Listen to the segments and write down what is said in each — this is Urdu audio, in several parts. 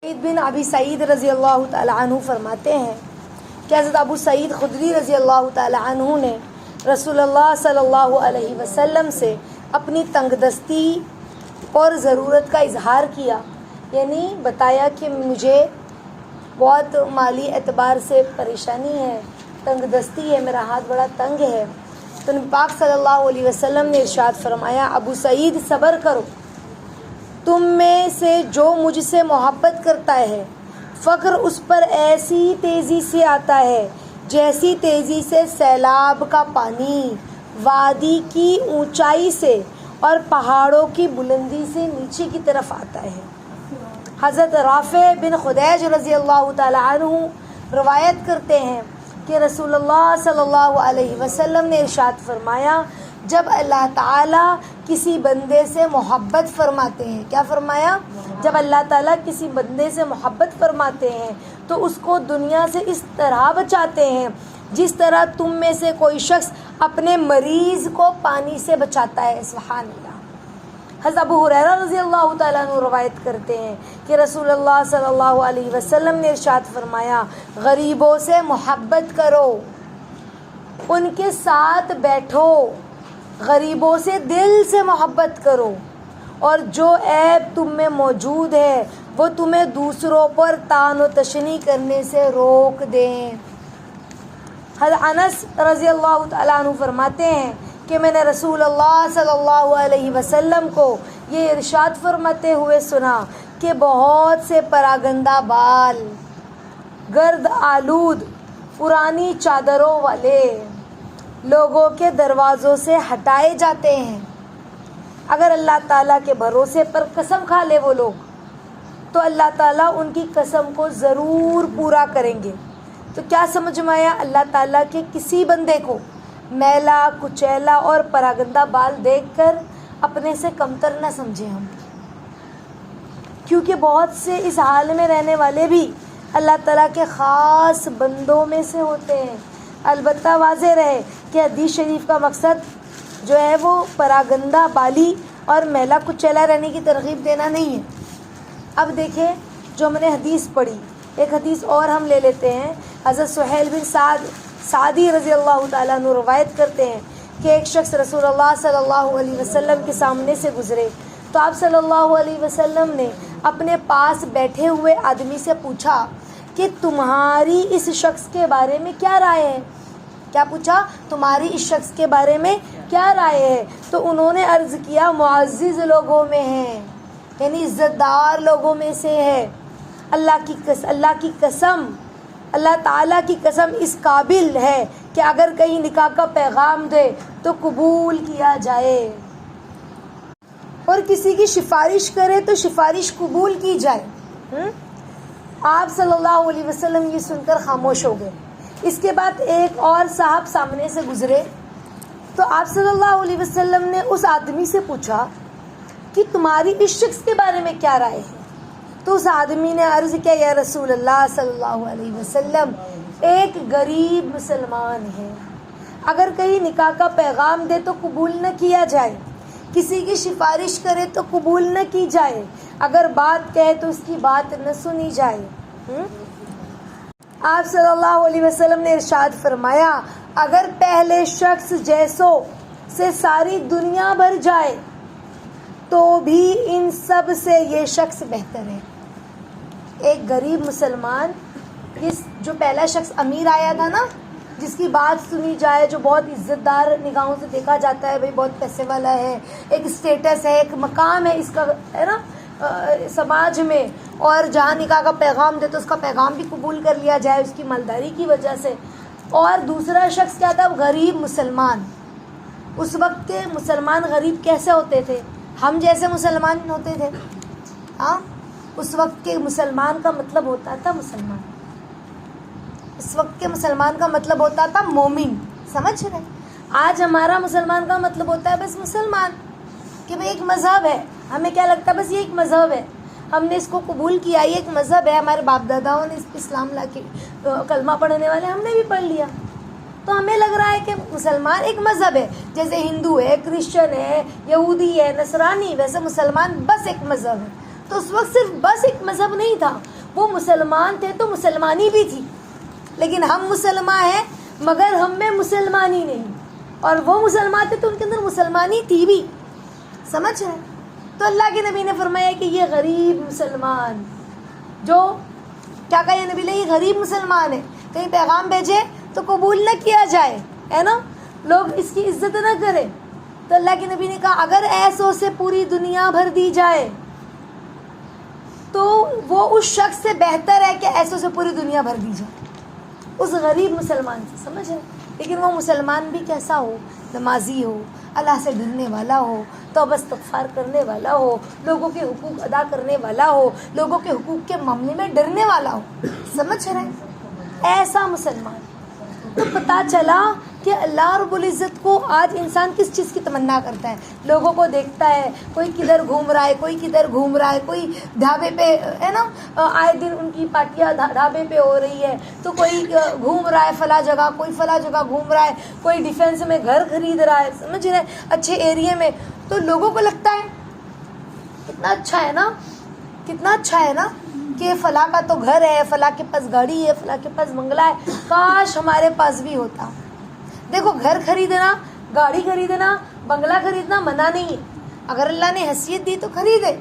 سعید بن ابی سعید رضی اللہ تعالی عنہ فرماتے ہیں کہ حضرت ابو سعید خدری رضی اللہ تعالی عنہ نے رسول اللہ صلی اللہ علیہ وسلم سے اپنی تنگ دستی اور ضرورت کا اظہار کیا، یعنی بتایا کہ مجھے بہت مالی اعتبار سے پریشانی ہے، تنگ دستی ہے، میرا ہاتھ بڑا تنگ ہے۔ تو نبی پاک صلی اللہ علیہ وسلم نے ارشاد فرمایا، ابو سعید صبر کرو، تم میں سے جو مجھ سے محبت کرتا ہے فقر اس پر ایسی تیزی سے آتا ہے جیسی تیزی سے سیلاب کا پانی وادی کی اونچائی سے اور پہاڑوں کی بلندی سے نیچے کی طرف آتا ہے۔ حضرت رافع بن خدیج رضی اللہ تعالی عنہ روایت کرتے ہیں کہ رسول اللہ صلی اللہ علیہ وسلم نے ارشاد فرمایا، جب اللہ تعالیٰ کسی بندے سے محبت فرماتے ہیں، کیا فرمایا؟ جب اللہ تعالیٰ کسی بندے سے محبت فرماتے ہیں تو اس کو دنیا سے اس طرح بچاتے ہیں جس طرح تم میں سے کوئی شخص اپنے مریض کو پانی سے بچاتا ہے۔ سبحان اللہ۔ حضرت ابو ہریرہ رضی اللہ تعالیٰ عنہ روایت کرتے ہیں کہ رسول اللہ صلی اللہ علیہ وسلم نے ارشاد فرمایا، غریبوں سے محبت کرو، ان کے ساتھ بیٹھو، غریبوں سے دل سے محبت کرو، اور جو عیب تم میں موجود ہے وہ تمہیں دوسروں پر طعن و تشنیع کرنے سے روک دیں۔ حضرت انس رضی اللہ تعالیٰ عنہ فرماتے ہیں کہ میں نے رسول اللہ صلی اللہ علیہ وسلم کو یہ ارشاد فرماتے ہوئے سنا کہ بہت سے پراگندہ بال، گرد آلود، پرانی چادروں والے لوگوں کے دروازوں سے ہٹائے جاتے ہیں۔ اگر اللہ تعالیٰ کے بھروسے پر قسم کھا لے وہ لوگ تو اللہ تعالیٰ ان کی قسم کو ضرور پورا کریں گے۔ تو کیا سمجھ میں آیا؟ اللہ تعالیٰ کے کسی بندے کو میلا، کچیلا اور پراگندہ بال دیکھ کر اپنے سے کمتر نہ سمجھیں ہم، کیونکہ بہت سے اس حال میں رہنے والے بھی اللہ تعالیٰ کے خاص بندوں میں سے ہوتے ہیں۔ البتہ واضح رہے کہ حدیث شریف کا مقصد جو ہے وہ پراگندہ بالی اور میلا کچیلا رہنے کی ترغیب دینا نہیں ہے۔ اب دیکھیں جو ہم نے حدیث پڑھی، ایک حدیث اور ہم لے لیتے ہیں۔ حضرت سہیل بن سعدی رضی اللہ تعالیٰ عنہ روایت کرتے ہیں کہ ایک شخص رسول اللہ صلی اللہ علیہ وسلم کے سامنے سے گزرے تو آپ صلی اللہ علیہ وسلم نے اپنے پاس بیٹھے ہوئے آدمی سے پوچھا کہ تمہاری اس شخص کے بارے میں کیا رائے ہے؟ کیا پوچھا؟ تمہاری اس شخص کے بارے میں کیا رائے ہے؟ تو انہوں نے عرض کیا، معزز لوگوں میں ہے، یعنی عزت دار لوگوں میں سے ہے، اللہ کی قسم، اللہ تعالیٰ کی قسم اس قابل ہے کہ اگر کہیں نکاح کا پیغام دے تو قبول کیا جائے، اور کسی کی سفارش کرے تو سفارش قبول کی جائے۔ آپ صلی اللہ علیہ وسلم یہ سن کر خاموش ہو گئے۔ اس کے بعد ایک اور صاحب سامنے سے گزرے تو آپ صلی اللہ علیہ وسلم نے اس آدمی سے پوچھا کہ تمہاری اس شخص کے بارے میں کیا رائے ہے؟ تو اس آدمی نے عرض کیا، یا رسول اللہ صلی اللہ علیہ وسلم، ایک غریب مسلمان ہے، اگر کہیں نکاح کا پیغام دے تو قبول نہ کیا جائے، کسی کی سفارش کرے تو قبول نہ کی جائے، اگر بات کہے تو اس کی بات نہ سنی جائے۔ آپ صلی اللہ علیہ وسلم نے ارشاد فرمایا، اگر پہلے شخص جیسوں سے ساری دنیا بھر جائے تو بھی ان سب سے یہ شخص بہتر ہے۔ ایک غریب مسلمان، جو پہلا شخص امیر آیا تھا نا، جس کی بات سنی جائے، جو بہت عزت دار نگاہوں سے دیکھا جاتا ہے، بھئی بہت پیسے والا ہے، ایک اسٹیٹس ہے، ایک مقام ہے اس کا، ہے نا، سماج میں، اور جہاں نکاح کا پیغام دے تو اس کا پیغام بھی قبول کر لیا جائے اس کی مالداری کی وجہ سے۔ اور دوسرا شخص کیا تھا؟ غریب مسلمان۔ اس وقت کے مسلمان غریب کیسے ہوتے تھے؟ ہم جیسے مسلمان ہوتے تھے؟ ہاں، اس وقت کے مسلمان کا مطلب ہوتا تھا مسلمان، اس وقت کے مسلمان کا مطلب ہوتا تھا مومن، سمجھ رہے؟ آج ہمارا مسلمان کا مطلب ہوتا ہے بس مسلمان، کہ بھئی ایک مذہب ہے، ہمیں کیا لگتا ہے بس یہ ایک مذہب ہے، ہم نے اس کو قبول کیا، یہ ایک مذہب ہے، ہمارے باپ داداؤں نے اسلام لا کے کلمہ پڑھنے والے ہم نے بھی پڑھ لیا، تو ہمیں لگ رہا ہے کہ مسلمان ایک مذہب ہے، جیسے ہندو ہے، کرسچن ہے، یہودی ہے، نصرانی، ویسے مسلمان بس ایک مذہب ہے۔ تو اس وقت صرف بس ایک مذہب نہیں تھا، وہ مسلمان تھے تو مسلمانی بھی تھی، لیکن ہم مسلمان ہیں مگر ہم میں مسلمانی نہیں، اور وہ مسلمان تھے تو ان کے اندر مسلمانی تھی بھی. سمجھ رہے؟ تو اللہ کے نبی نے فرمایا کہ یہ غریب مسلمان جو کیا کہا یہ نبی نے، یہ غریب مسلمان ہے، کہیں پیغام بھیجے تو قبول نہ کیا جائے، ہے نا، لوگ اس کی عزت نہ کریں. تو اللہ کے نبی نے کہا اگر ایسوں سے پوری دنیا بھر دی جائے تو وہ اس شخص سے بہتر ہے کہ ایسوں سے پوری دنیا بھر دی جائے، اس غریب مسلمان سے. سمجھ رہے؟ لیکن وہ مسلمان بھی کیسا ہو؟ نمازی ہو، اللہ سے ڈرنے والا ہو، توبہ استغفار کرنے والا ہو، لوگوں کے حقوق ادا کرنے والا ہو، لوگوں کے حقوق کے معاملے میں ڈرنے والا ہو. سمجھ رہے ہیں؟ ایسا مسلمان. تو پتہ چلا کہ اللہ رب العزت کو آج انسان کس چیز کی تمنا کرتا ہے. لوگوں کو دیکھتا ہے، کوئی کدھر گھوم رہا ہے، کوئی کدھر گھوم رہا ہے، کوئی ڈھابے پہ، ہے نا، آئے دن ان کی پارٹیاں ڈھابے پہ ہو رہی ہے، تو کوئی گھوم رہا ہے فلاں جگہ، کوئی فلاں جگہ گھوم رہا ہے، کوئی ڈیفینس میں گھر خرید رہا ہے. سمجھ رہے ہیں؟ اچھے ایریے میں. تو لوگوں کو لگتا ہے کتنا اچھا ہے نا، کتنا اچھا ہے نا کہ فلاں کا تو گھر ہے، فلاں کے پاس گاڑی ہے، فلاں کے پاس بنگلہ ہے، کاش ہمارے پاس بھی ہوتا. دیکھو، گھر خریدنا، گاڑی خریدنا، بنگلہ خریدنا منع نہیں ہے. اگر اللہ نے حیثیت دی تو خریدے،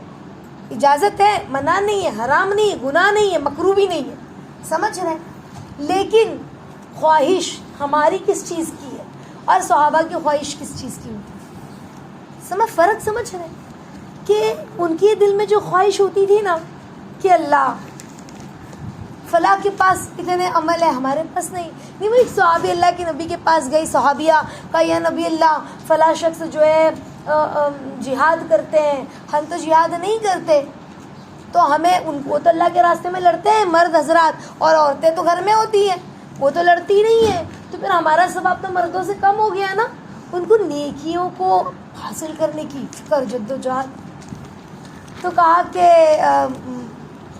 اجازت ہے، منع نہیں ہے، حرام نہیں ہے، گناہ نہیں ہے، مکروہ بھی نہیں ہے. سمجھ رہے ہیں؟ لیکن خواہش ہماری کس چیز کی ہے اور صحابہ کی خواہش کس چیز کی ہوتی ہے؟ فرق سمجھ رہے ہیں کہ ان کے دل میں جو خواہش ہوتی تھی نا کہ اللہ فلاں کے پاس اتنے عمل ہے، ہمارے پاس نہیں. وہ ایک صحابی اللہ کے نبی کے پاس گئی، صحابیہ کہا یا نبی اللہ فلاں شخص جو ہے جہاد کرتے ہیں، ہم تو جہاد نہیں کرتے، تو ہمیں ان کو تو اللہ کے راستے میں لڑتے ہیں مرد حضرات، اور عورتیں تو گھر میں ہوتی ہیں، وہ تو لڑتی نہیں ہیں، تو پھر ہمارا ثواب تو مردوں سے کم ہو گیا نا. ان کو نیکیوں کو حاصل کرنے کی فکر، جد و جہد. تو کہا کہ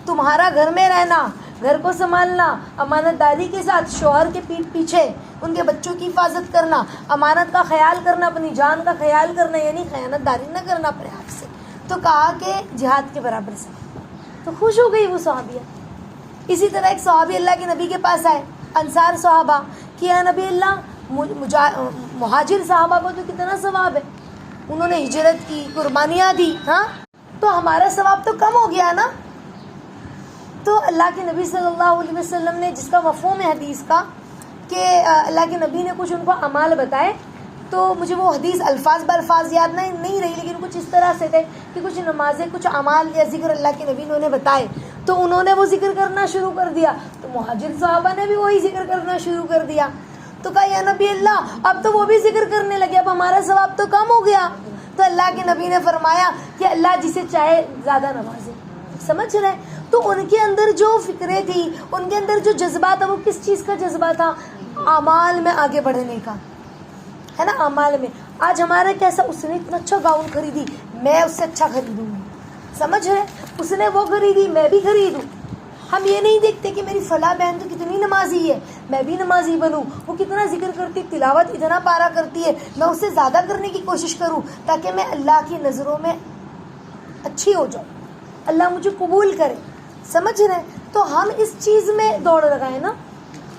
تمہارا گھر میں رہنا، گھر کو سنبھالنا، امانت داری کے ساتھ شوہر کے پیٹھ پیچھے ان کے بچوں کی حفاظت کرنا، امانت کا خیال کرنا، اپنی جان کا خیال کرنا، یعنی خیانت داری نہ کرنا اپنے آپ سے. تو کہا کہ جہاد کے برابر سے. تو خوش ہو گئی وہ صحابیہ. اسی طرح ایک صحابی اللہ کے نبی کے پاس آئے، انصار صحابہ، کہ یا نبی اللہ مہاجر صحابہ کو تو کتنا ثواب ہے، انہوں نے ہجرت کی، قربانیاں دی، ہاں، تو ہمارا ثواب تو کم ہو گیا نا. تو اللہ کے نبی صلی اللہ علیہ وسلم نے، جس کا مفہوم ہے حدیث کا کہ اللہ کے نبی نے کچھ ان کو اعمال بتائے، تو مجھے وہ حدیث الفاظ بالفاظ یاد نہیں رہی، لیکن کچھ اس طرح سے تھے کہ کچھ نمازیں، کچھ اعمال یا ذکر اللہ کے نبی نے انہیں بتائے، تو انہوں نے وہ ذکر کرنا شروع کر دیا. تو مہاجر صحابہ نے بھی وہی ذکر کرنا شروع کر دیا. تو کہا یا نبی اللہ اب تو وہ بھی ذکر کرنے لگے، اب ہمارا ثواب تو کم ہو گیا. تو اللہ کے نبی نے فرمایا کہ اللہ جسے چاہے زیادہ نوازے. سمجھ رہے؟ تو ان کے اندر جو فکریں تھی، ان کے اندر جو جذبہ تھا، وہ کس چیز کا جذبہ تھا؟ اعمال میں آگے بڑھنے کا، ہے نا، اعمال میں. آج ہمارا کیسا، اس نے اتنا اچھا گاؤن خریدی، میں اس سے اچھا خریدوں گی. سمجھ رہے؟ اس نے وہ خریدی، میں بھی خریدوں. ہم یہ نہیں دیکھتے کہ میری فلاں بہن تو کتنی نمازی ہے، میں بھی نمازی بنوں، وہ کتنا ذکر کرتی، تلاوت اتنا پارا کرتی ہے، میں اس سے زیادہ کرنے کی کوشش کروں تاکہ میں اللہ کی نظروں میں اچھی ہو جاؤں، اللہ مجھے قبول کرے. سمجھ رہے؟ تو ہم اس چیز میں دوڑ لگائیں نا،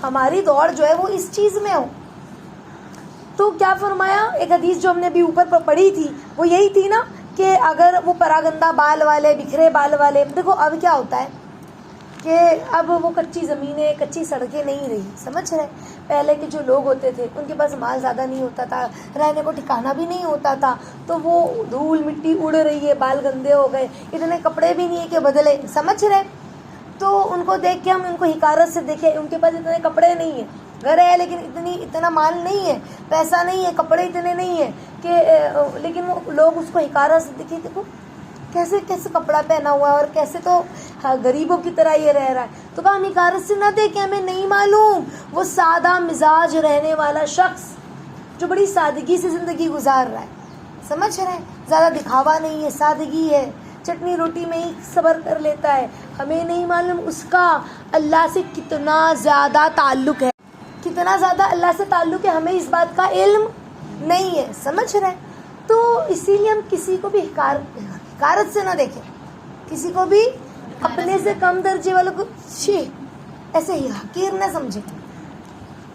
ہماری دوڑ جو ہے وہ اس چیز میں ہو. تو کیا فرمایا؟ ایک حدیث جو ہم نے ابھی اوپر پڑھی تھی وہ یہی تھی نا کہ اگر وہ پراگندہ بال والے، بکھرے بال والے، دیکھو اب کیا ہوتا ہے کہ اب وہ کچی زمینیں، کچی سڑکیں نہیں رہی. سمجھ رہے؟ پہلے کے جو لوگ ہوتے تھے ان کے پاس مال زیادہ نہیں ہوتا تھا، رہنے کو ٹھکانہ بھی نہیں ہوتا تھا، تو وہ دھول مٹی اڑ رہی ہے، بال گندے ہو گئے، اتنے کپڑے بھی نہیں ہے کہ بدلے. سمجھ رہے؟ تو ان کو دیکھ کے ہم ان کو حقارت سے دیکھیں، ان کے پاس اتنے کپڑے نہیں ہیں، گھر ہے لیکن اتنا مال نہیں ہے، پیسہ نہیں ہے، کپڑے اتنے نہیں ہیں کہ لیکن وہ لوگ اس کو حقارت سے دیکھیں، دیکھو کیسے کیسے کپڑا پہنا ہوا ہے اور کیسے تو غریبوں کی طرح یہ رہ رہا ہے. تو کہا ہم حقارت سے نہ دیکھیں، ہمیں نہیں معلوم وہ سادہ مزاج رہنے والا شخص جو بڑی سادگی سے زندگی گزار رہا ہے. سمجھ رہے ہیں؟ زیادہ دکھاوا نہیں ہے، سادگی ہے، چٹنی روٹی میں ہی صبر کر لیتا ہے. ہمیں نہیں معلوم اس کا اللہ سے کتنا زیادہ تعلق ہے، کتنا زیادہ اللہ سے تعلق ہے، ہمیں اس بات کا علم نہیں ہے. سمجھ رہے ہیں؟ تو اسی لیے ہم کسی کو بھی حقارت سے نہ دیکھیں، کسی کو بھی اپنے سے کم درجے والوں کو ایسے ہی حقیر نہ سمجھے،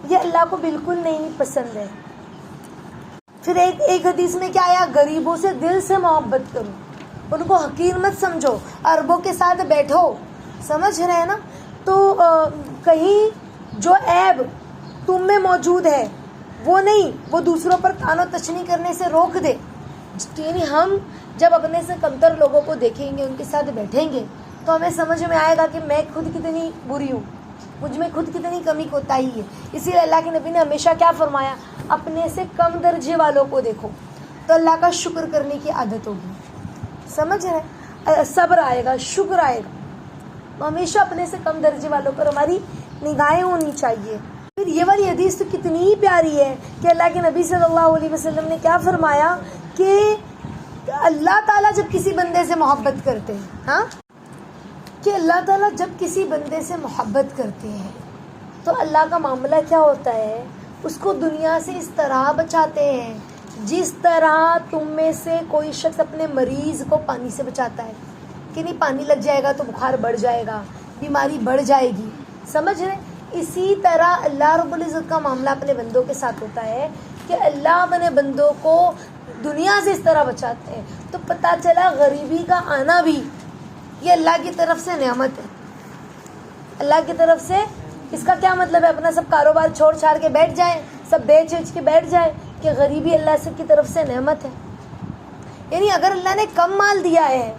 یہ اللہ کو بالکل نہیں پسند ہے۔ پھر ایک حدیث میں کیا آیا، غریبوں سے دل سے محبت کرو، ان کو حقیر مت سمجھو، عربوں کے ساتھ بیٹھو، سمجھ رہے ہیں نا؟ تو کہیں جو عیب تم میں موجود ہے وہ نہیں، وہ دوسروں پر تان و تشنی کرنے سے روک دے۔ یعنی ہم جب اپنے سے کمتر لوگوں کو دیکھیں گے، ان کے ساتھ بیٹھیں گے، تو ہمیں سمجھ میں آئے گا کہ میں خود کتنی بری ہوں، مجھ میں خود کتنی کمی کوتاہی ہے۔ اسی لیے اللہ کے نبی نے ہمیشہ کیا فرمایا، اپنے سے کم درجے والوں کو دیکھو تو اللہ کا شکر کرنے کی عادت ہوگی، سمجھ رہے؟ صبر آئے گا، شکر آئے گا۔ تو ہمیشہ اپنے سے کم درجے والوں پر ہماری نگاہیں ہونی چاہیے۔ پھر یہ والی حدیث تو کتنی پیاری ہے کہ اللہ کے نبی صلی اللہ علیہ وسلم نے کیا فرمایا کہ اللہ تعالیٰ جب کسی بندے سے محبت کرتے ہیں، ہاں، کہ اللہ تعالیٰ جب کسی بندے سے محبت کرتے ہیں تو اللہ کا معاملہ کیا ہوتا ہے، اس کو دنیا سے اس طرح بچاتے ہیں جس طرح تم میں سے کوئی شخص اپنے مریض کو پانی سے بچاتا ہے کہ نہیں پانی لگ جائے گا تو بخار بڑھ جائے گا، بیماری بڑھ جائے گی، سمجھ رہے؟ اسی طرح اللہ رب العزت کا معاملہ اپنے بندوں کے ساتھ ہوتا ہے کہ اللہ اپنے بندوں کو دنیا سے اس طرح بچاتے ہیں۔ تو پتہ چلا غریبی کا آنا بھی یہ اللہ کی طرف سے نعمت ہے، اللہ کی طرف سے۔ اس کا کیا مطلب ہے اپنا سب کاروبار چھوڑ چھاڑ کے بیٹھ جائیں، سب بیچ کے بیٹھ جائیں کہ غریبی اللہ سے کی طرف سے نعمت ہے؟ یعنی اگر اللہ نے کم مال دیا ہے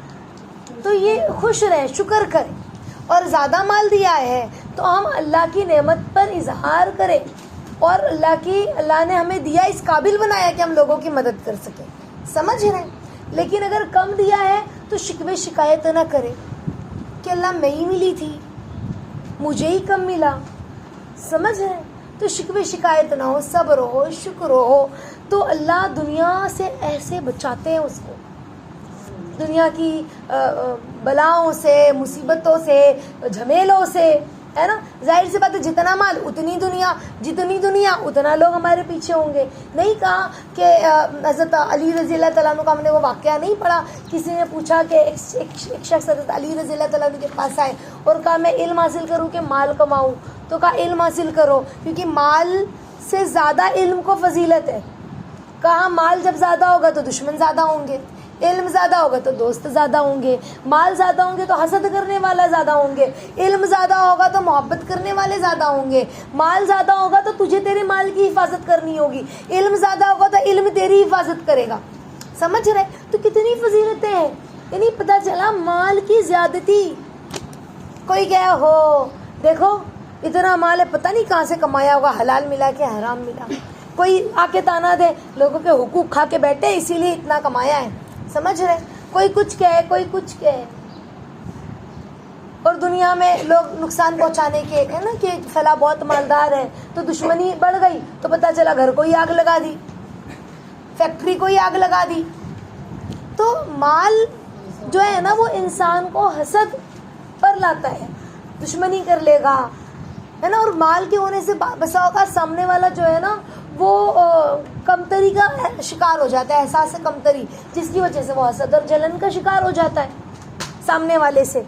تو یہ خوش رہیں، شکر کریں، اور زیادہ مال دیا ہے تو ہم اللہ کی نعمت پر اظہار کریں، اور اللہ نے ہمیں دیا اس قابل بنایا کہ ہم لوگوں کی مدد کر سکیں، سمجھ رہے ہیں؟ لیکن اگر کم دیا ہے تو شکوے شکایت نہ کرے کہ اللہ میں ہی ملی تھی، مجھے ہی کم ملا، سمجھ رہے ہیں؟ تو شکوے شکایت نہ ہو، صبر ہو، شکر ہو، تو اللہ دنیا سے ایسے بچاتے ہیں اس کو، دنیا کی بلاؤں سے، مصیبتوں سے، جھمیلوں سے، ہے نا؟ ظاہر سی بات ہے جتنا مال اتنی دنیا، جتنی دنیا اتنا لوگ ہمارے پیچھے ہوں گے۔ نہیں کہا کہ حضرت علی رضی اللہ تعالیٰ عنہ کا ہم نے وہ واقعہ نہیں پڑھا، کسی نے پوچھا کہ ایک شخص حضرت علی رضی اللہ تعالیٰ عنہ کے پاس آئے اور کہا میں علم حاصل کروں کہ مال کماؤں، تو کہا علم حاصل کرو کیونکہ مال سے زیادہ علم کو فضیلت ہے۔ کہا مال جب زیادہ ہوگا تو دشمن زیادہ ہوں گے، علم زیادہ ہوگا تو دوست زیادہ ہوں گے، مال زیادہ ہوں گے تو حسد کرنے والا زیادہ ہوں گے، علم زیادہ ہوگا تو محبت کرنے والے زیادہ ہوں گے، مال زیادہ ہوگا تو تجھے تیرے مال کی حفاظت کرنی ہوگی، علم زیادہ ہوگا تو علم تیری حفاظت کرے گا، سمجھ رہے؟ تو کتنی فضیلتیں ہیں۔ یعنی پتہ چلا مال کی زیادتی۔ کوئی کہے ہو دیکھو اتنا مال ہے پتہ نہیں کہاں سے کمایا ہوگا، حلال ملا کہ حرام ملا، کوئی آ کے تانا دے لوگوں کے حقوق کھا کے بیٹھے اسی لیے اتنا کمایا ہے، سمجھ رہے؟ کوئی کچھ کہے، کوئی کچھ کہے، اور دنیا میں لوگ نقصان پہنچانے کے ہے نا کہ فلاں بہت مالدار ہے تو دشمنی بڑھ گئی تو پتہ چلا گھر کو ہی آگ لگا دی، فیکٹری کو ہی آگ لگا دی۔ تو مال جو ہے نا وہ انسان کو حسد پر لاتا ہے، دشمنی کر لے گا، ہے نا؟ اور مال کے ہونے سے بسا اوقات سامنے والا جو ہے نا وہ کمتری کا شکار ہو جاتا ہے، احساس کمتری، جس کی وجہ سے وہ حسد اور جلن کا شکار ہو جاتا ہے سامنے والے سے۔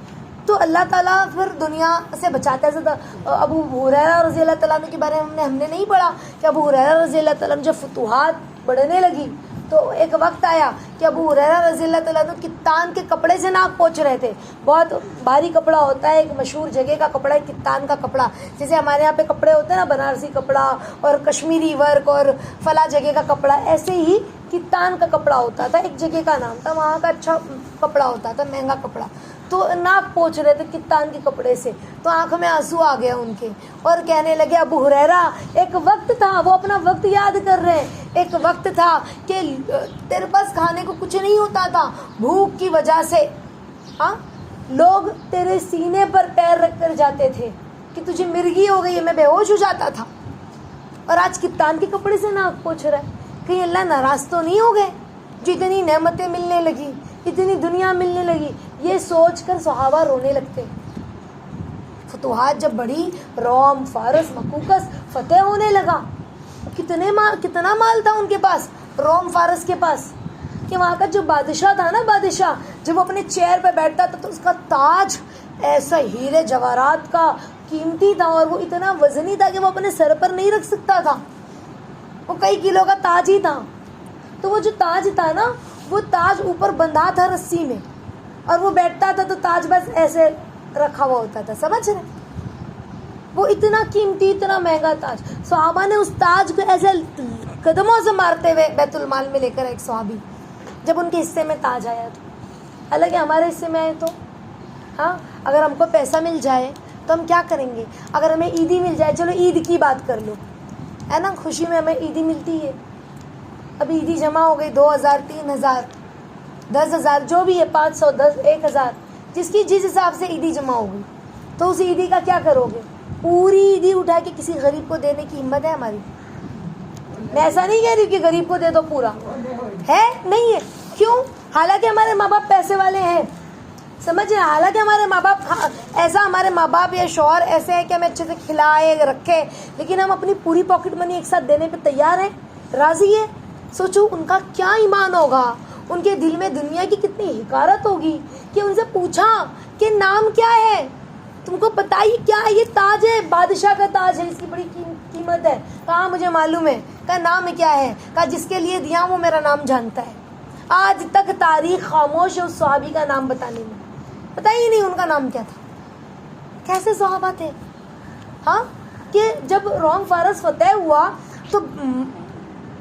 تو اللہ تعالیٰ پھر دنیا سے بچاتا ہے۔ ابو ہریرہ رضی اللہ تعالیٰ عنہ کے بارے میں ہم نے نہیں پڑھا کہ ابو ہریرہ رضی اللہ تعالیٰ عنہ جب فتوحات بڑھنے لگی تو ایک وقت آیا کہ ابو ہریرہ رضی اللہ تعالیٰ عنہ کتان کے کپڑے سے ناک پوچھ رہے تھے۔ بہت بھاری کپڑا ہوتا ہے، ایک مشہور جگہ کا کپڑا ہے کتان کا کپڑا، جیسے ہمارے یہاں پہ کپڑے ہوتے ہیں نا بنارسی کپڑا اور کشمیری ورک اور فلاں جگہ کا کپڑا، ایسے ہی کتان کا کپڑا ہوتا تھا، ایک جگہ کا نام تھا، وہاں کا اچھا کپڑا ہوتا تھا، مہنگا کپڑا۔ تو ناک پوچھ رہے تھے کتان کے کپڑے سے، تو آنکھ میں آنسو آ گیا ان کے، اور کہنے لگے ابو ہریرہ ایک وقت تھا، وہ اپنا وقت یاد کر رہے ہیں، ایک وقت تھا کہ تیرے پاس کھانے کو کچھ نہیں ہوتا تھا، بھوک کی وجہ سے ہاں لوگ تیرے سینے پر پیر رکھ کر جاتے تھے کہ تجھے مرگی ہو گئی ہے، میں بے ہوش ہو جاتا تھا، اور آج کتان کے کپڑے سے ناک پوچھ رہا ہے۔ کہیں اللہ ناراض تو نہیں ہو گئے جو اتنی نعمتیں ملنے لگی، اتنی دنیا ملنے لگی؟ یہ سوچ کر صحابہ رونے لگتے۔ فتوحات جب بڑھی، روم، فارس، مکوکس فتح ہونے لگا، کتنا مال تھا ان کے پاس، روم فارس کے پاس، کہ وہاں کا جو بادشاہ تھا نا، بادشاہ جب وہ اپنے چیئر پہ بیٹھتا تھا تو اس کا تاج ایسا ہیرے جواہرات کا قیمتی تھا اور وہ اتنا وزنی تھا کہ وہ اپنے سر پر نہیں رکھ سکتا تھا، وہ کئی کلو کا تاج ہی تھا. تو وہ جو تاج تھا نا، وہ تاج اوپر بندھا تھا رسی میں، اور وہ بیٹھتا تھا تو تاج بس ایسے رکھا ہوا ہوتا تھا. سمجھ رہے؟ وہ اتنا قیمتی، اتنا مہنگا تاج. صحابہ نے اس تاج کو ایسے قدموں سے مارتے ہوئے بیت المال میں لے کر ایک صحابی، جب ان کے حصے میں تاج آیا تو. حالانکہ ہمارے حصے میں آئے تو ہاں، اگر ہم کو پیسہ مل جائے تو ہم کیا کریں گے؟ اگر ہمیں عیدی مل جائے، چلو عید کی بات کر لو، ہے نا، خوشی میں ہمیں عیدی ملتی ہے. اب عیدی جمع ہو گئی 2000 3000 10,000 جو بھی ہے، 500 10 1000، جس کی جس حساب سے عیدی جمع ہو گئی، تو اس عیدی کا کیا کرو گے؟ پوری عیدی اٹھا کے کسی غریب کو دینے کی ہمت ہے ہماری؟ میں ایسا نہیں کہہ رہی کہ غریب کو دے دو پورا، ہے نہیں ہے. کیوں؟ حالانکہ ہمارے ماں باپ پیسے والے ہیں، سمجھے، حالانکہ ہمارے ماں باپ ایسا، ہمارے ماں باپ یا شوہر ایسے ہیں کہ ہمیں اچھے سے کھلائے رکھے، لیکن ہم اپنی پوری پاکٹ منی ایک ساتھ دینے پہ تیار ہیں، راضی ہے. سوچو ان کا کیا ایمان ہوگا، ان کے دل میں دنیا کی کتنی حقارت ہوگی کہ ان سے پوچھا کہ نام کیا ہے، تم کو پتا ہی کیا ہے؟ یہ تاج ہے، بادشاہ کا تاج ہے، اس کی بڑی قیمت ہے. کہا مجھے معلوم ہے. کہا نام کیا ہے؟ کہا جس کے لیے دیا وہ میرا نام جانتا ہے. آج تک تاریخ خاموش ہے اس صحابی کا نام بتانے میں، پتہ ہی نہیں ان کا نام کیا تھا. کیسے صحابہ تھے ہاں، کہ جب روم فارس فتح ہوا تو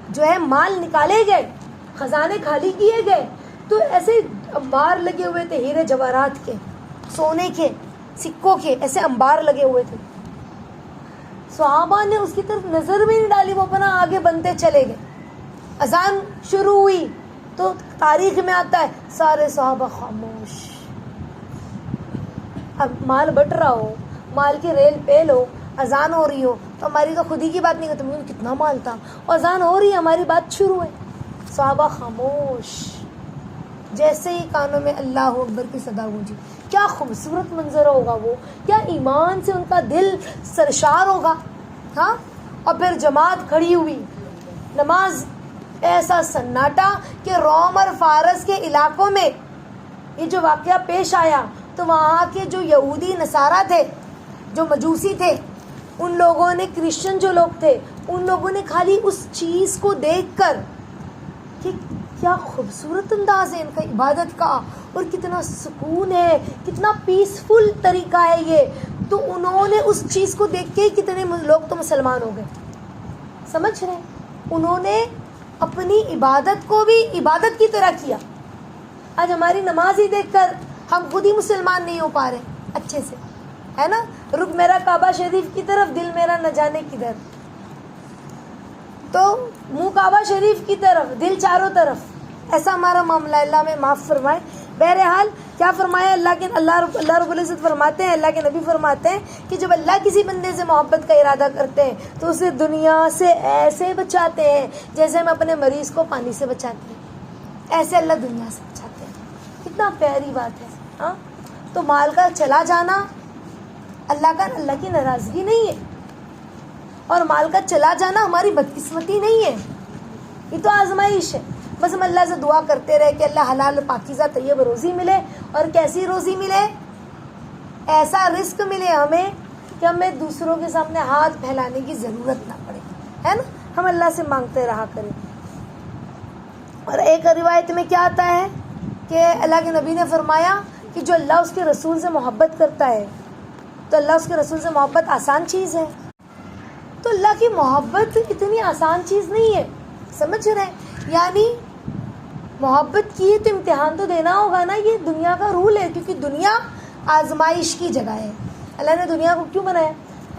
جو ہے مال نکالے گئے، خزانے خالی کیے گئے، تو ایسے انبار لگے ہوئے تھے، ہیرے جواہرات کے، سونے کے، سکوں کے، ایسے انبار لگے ہوئے تھے. صحابہ نے اس کی طرف نظر بھی نہیں ڈالی، وہ اپنا آگے بنتے چلے گئے. اذان شروع ہوئی تو تاریخ میں آتا ہے سارے صحابہ خاموش. اب مال بٹ رہا ہو، مال کی ریل پیل ہو، اذان ہو رہی ہو، تو ہماری تو خود ہی کی بات نہیں کرتے، مجھے کتنا مال تھا، اور اذان ہو رہی ہے، ہماری بات شروع ہے. صحابہ خاموش. جیسے ہی کانوں میں اللہ اکبر کی صدا گونجی، کیا خوبصورت منظر ہوگا وہ، کیا ایمان سے ان کا دل سرشار ہوگا ہاں. اور پھر جماعت کھڑی ہوئی، نماز، ایسا سناٹا کہ روم اور فارس کے علاقوں میں یہ جو واقعہ پیش آیا تو وہاں کے جو یہودی نصارہ تھے، جو مجوسی تھے، ان لوگوں نے، کرسچن جو لوگ تھے، ان لوگوں نے خالی اس چیز کو دیکھ کر کہ کیا خوبصورت انداز ہے ان کا عبادت کا، اور کتنا سکون ہے، کتنا پیسفل طریقہ ہے یہ، تو انہوں نے اس چیز کو دیکھ کے ہی کتنے لوگ تو مسلمان ہو گئے. سمجھ رہے؟ انہوں نے اپنی عبادت کو بھی عبادت کی طرح کیا. آج ہماری نماز ہی دیکھ کر ہم خود ہی مسلمان نہیں ہو پا رہے اچھے سے، ہے نا. رخ میرا کعبہ شریف کی طرف، دل میرا نہ جانے کدھر. تو منہ کعبہ شریف کی طرف، دل چاروں طرف، ایسا ہمارا معاملہ. اللہ میں معاف فرمائے. بہرحال کیا فرمایا اللہ رب العزت فرماتے ہیں، اللہ کے نبی فرماتے ہیں کہ جب اللہ کسی بندے سے محبت کا ارادہ کرتے ہیں تو اسے دنیا سے ایسے بچاتے ہیں جیسے ہم اپنے مریض کو پانی سے بچاتے ہیں، ایسے اللہ دنیا سے بچاتے ہیں. کتنا پیاری بات ہے ہاں. تو مال کا چلا جانا اللہ کی ناراضگی نہیں ہے، اور مال کا چلا جانا ہماری بدقسمتی نہیں ہے، یہ تو آزمائش ہے. بس ہم اللہ سے دعا کرتے رہے کہ اللہ حلال پاکیزہ طیب روزی ملے، اور کیسی روزی ملے؟ ایسا رزق ملے ہمیں کہ ہمیں دوسروں کے سامنے ہاتھ پھیلانے کی ضرورت نہ پڑے، ہے نا. ہم اللہ سے مانگتے رہا کریں. اور ایک روایت میں کیا آتا ہے کہ اللہ کے نبی نے فرمایا کہ جو اللہ اس کے رسول سے محبت کرتا ہے تو اللہ اس کے رسول سے محبت آسان چیز ہے. تو اللہ کی محبت اتنی آسان چیز نہیں ہے، سمجھ رہے ہیں؟ یعنی محبت کی ہے تو امتحان تو دینا ہوگا نا. یہ دنیا کا رول ہے، کیونکہ دنیا آزمائش کی جگہ ہے. اللہ نے دنیا کو کیوں بنایا؟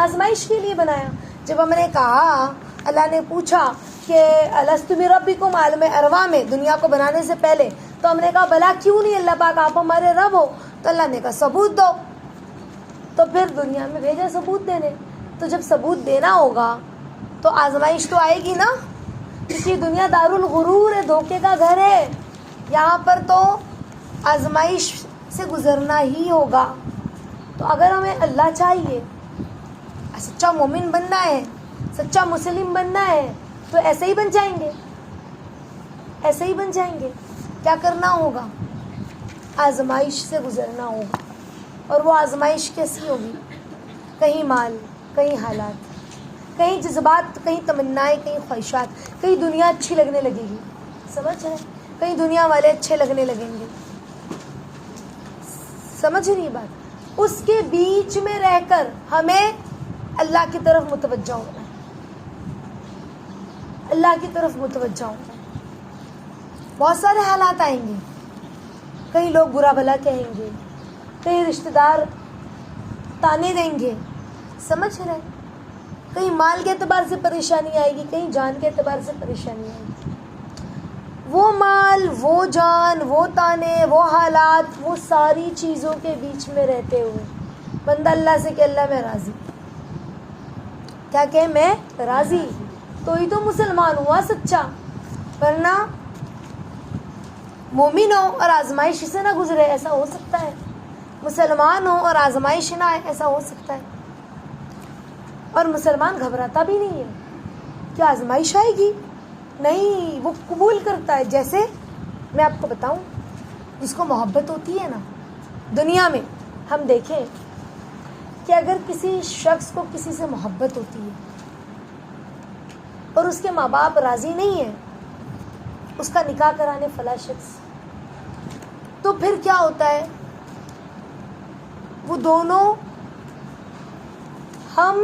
آزمائش کے لیے بنایا. جب ہم نے کہا، اللہ نے پوچھا کہ الست بربکم، عالم ارواح میں دنیا کو بنانے سے پہلے، تو ہم نے کہا بلا کیوں نہیں اللہ پاک، آپ ہمارے رب ہو. تو اللہ نے کہا ثبوت دو. تو پھر دنیا میں بھیجا ثبوت دینے. تو جب ثبوت دینا ہوگا تو آزمائش تو آئے گی نا، کیونکہ دنیا دارالغرور ہے، دھوکے کا گھر ہے. یہاں پر تو آزمائش سے گزرنا ہی ہوگا. تو اگر ہمیں اللہ چاہیے، سچا مومن بننا ہے، سچا مسلم بننا ہے، تو ایسے ہی بن جائیں گے، ایسے ہی بن جائیں گے. کیا کرنا ہوگا؟ آزمائش سے گزرنا ہوگا. اور وہ آزمائش کیسی ہوگی؟ کہیں مال، کہیں حالات، کہیں جذبات، کہیں تمنائیں، کہیں خواہشات، کہیں دنیا اچھی لگنے لگے گی، سمجھ رہے؟ کہیں دنیا والے اچھے لگنے لگیں گے، سمجھ نہیں بات؟ اس کے بیچ میں رہ کر ہمیں اللہ کی طرف متوجہ ہونا ہے، اللہ کی طرف متوجہ ہونا ہے۔ بہت سارے حالات آئیں گے، کہیں لوگ برا بھلا کہیں گے، کہیں رشتہ دار تانے دیں گے، سمجھ رہے؟ کہیں مال کے اعتبار سے پریشانی آئے گی، کہیں جان کے اعتبار سے پریشانی آئے گی۔ وہ مال، وہ جان، وہ تانے، وہ حالات، وہ ساری چیزوں کے بیچ میں رہتے ہوئے بندہ اللہ سے کہ اللہ میں راضی، کیا کہ میں راضی، تو ہی تو مسلمان ہوا سچا، ورنہ مومن ہو اور آزمائش سے نہ گزرے، ایسا ہو سکتا ہے؟ مسلمان ہو اور آزمائش نہ آئے، ایسا ہو سکتا ہے؟ اور مسلمان گھبراتا بھی نہیں ہے کہ آزمائش آئے گی، نہیں، وہ قبول کرتا ہے۔ جیسے میں آپ کو بتاؤں، جس کو محبت ہوتی ہے نا، دنیا میں ہم دیکھیں کہ اگر کسی شخص کو کسی سے محبت ہوتی ہے اور اس کے ماں باپ راضی نہیں ہیں اس کا نکاح کرانے فلاں شخص، تو پھر کیا ہوتا ہے؟ وہ دونوں ہم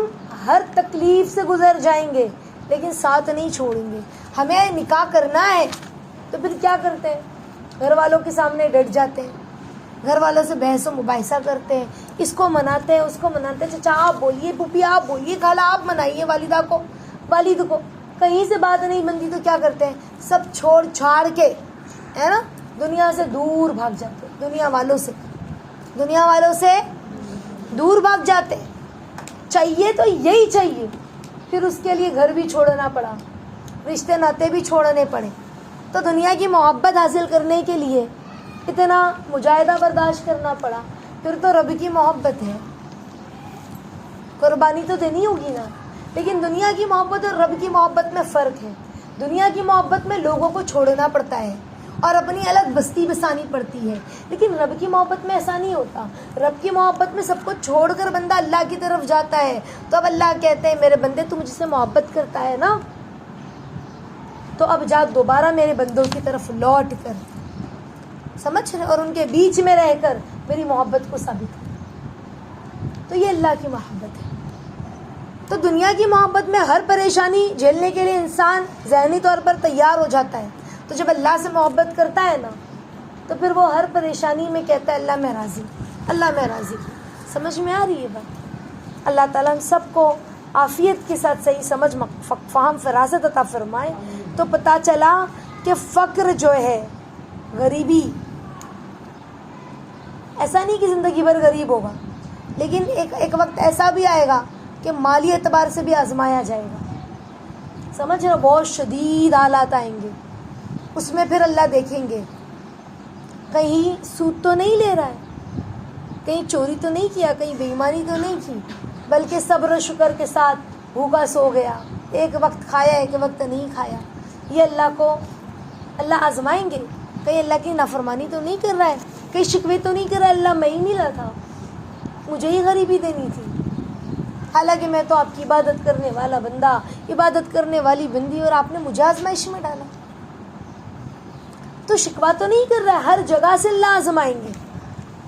ہر تکلیف سے گزر جائیں گے لیکن ساتھ نہیں چھوڑیں گے۔ ہمیں نکاح کرنا ہے تو پھر کیا کرتے ہیں؟ گھر والوں کے سامنے ڈٹ جاتے ہیں، گھر والوں سے بحث و مباحثہ کرتے ہیں، اس کو مناتے ہیں، اس کو مناتے ہیں، چچا آپ بولیے، پھوپھی آپ بولیے، خالہ آپ منائیے والدہ کو، والد کو۔ کہیں سے بات نہیں بنتی تو کیا کرتے ہیں؟ سب چھوڑ چھاڑ کے، ہے نا، دنیا سے دور بھاگ جاتے ہیں، دنیا والوں سے دور بھاگ جاتے ہیں۔ چاہیے تو یہی چاہیے، پھر اس کے لیے گھر بھی چھوڑنا پڑا، رشتے ناطے بھی چھوڑنے پڑے، تو دنیا کی محبت حاصل کرنے کے لیے اتنا مجاہدہ برداشت کرنا پڑا، پھر تو رب کی محبت ہے، قربانی تو دینی ہوگی نا۔ لیکن دنیا کی محبت اور رب کی محبت میں فرق ہے۔ دنیا کی محبت میں لوگوں کو چھوڑنا پڑتا ہے اور اپنی الگ بستی بسانی پڑتی ہے، لیکن رب کی محبت میں ایسا نہیں ہوتا۔ رب کی محبت میں سب کو چھوڑ کر بندہ اللہ کی طرف جاتا ہے، تو اب اللہ کہتے ہیں میرے بندے تو مجھ سے محبت کرتا ہے نا، تو اب جا دوبارہ میرے بندوں کی طرف لوٹ کر، سمجھ رہے، اور ان کے بیچ میں رہ کر میری محبت کو ثابت کر۔ تو یہ اللہ کی محبت ہے۔ تو دنیا کی محبت میں ہر پریشانی جھیلنے کے لیے انسان ذہنی طور پر تیار ہو جاتا ہے، تو جب اللہ سے محبت کرتا ہے نا تو پھر وہ ہر پریشانی میں کہتا ہے اللہ میں راضی، اللہ میں راضی۔ سمجھ میں آ رہی ہے بات؟ اللہ تعالیٰ ہم سب کو عافیت کے ساتھ صحیح سمجھ، فہم، فراست عطا فرمائے۔ تو پتہ چلا کہ فقر جو ہے، غریبی، ایسا نہیں کہ زندگی بھر غریب ہوگا، لیکن ایک وقت ایسا بھی آئے گا کہ مالی اعتبار سے بھی آزمایا جائے گا، سمجھ رہے، بہت شدید حالات آئیں گے، اس میں پھر اللہ دیکھیں گے کہیں سود تو نہیں لے رہا ہے، کہیں چوری تو نہیں کیا، کہیں بے ایمانی تو نہیں کی، بلکہ صبر و شکر کے ساتھ بھوکا سو گیا، ایک وقت کھایا ایک وقت نہیں کھایا۔ یہ اللہ آزمائیں گے، کہیں اللہ کی نافرمانی تو نہیں کر رہا ہے، کہیں شکوے تو نہیں کر رہا ہے اللہ میں ہی ملا تھا، مجھے ہی غریبی دینی تھی، حالانکہ میں تو آپ کی عبادت کرنے والا بندہ، عبادت کرنے والی بندی، اور آپ نے مجھے آزمائش میں ڈالا۔ تو شکوہ تو نہیں کر رہا ہے، ہر جگہ سے اللہ آزمائیں گے۔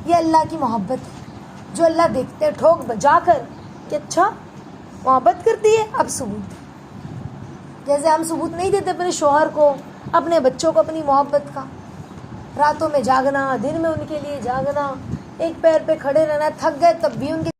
یہ اللہ کی محبت ہے جو اللہ دیکھتے ٹھوک بجا کر کہ اچھا محبت کرتی ہے، اب ثبوت دے۔ جیسے ہم ثبوت نہیں دیتے اپنے شوہر کو، اپنے بچوں کو اپنی محبت کا، راتوں میں جاگنا، دن میں ان کے لیے جاگنا، ایک پیر پہ کھڑے رہنا، تھک گئے تب بھی ان کے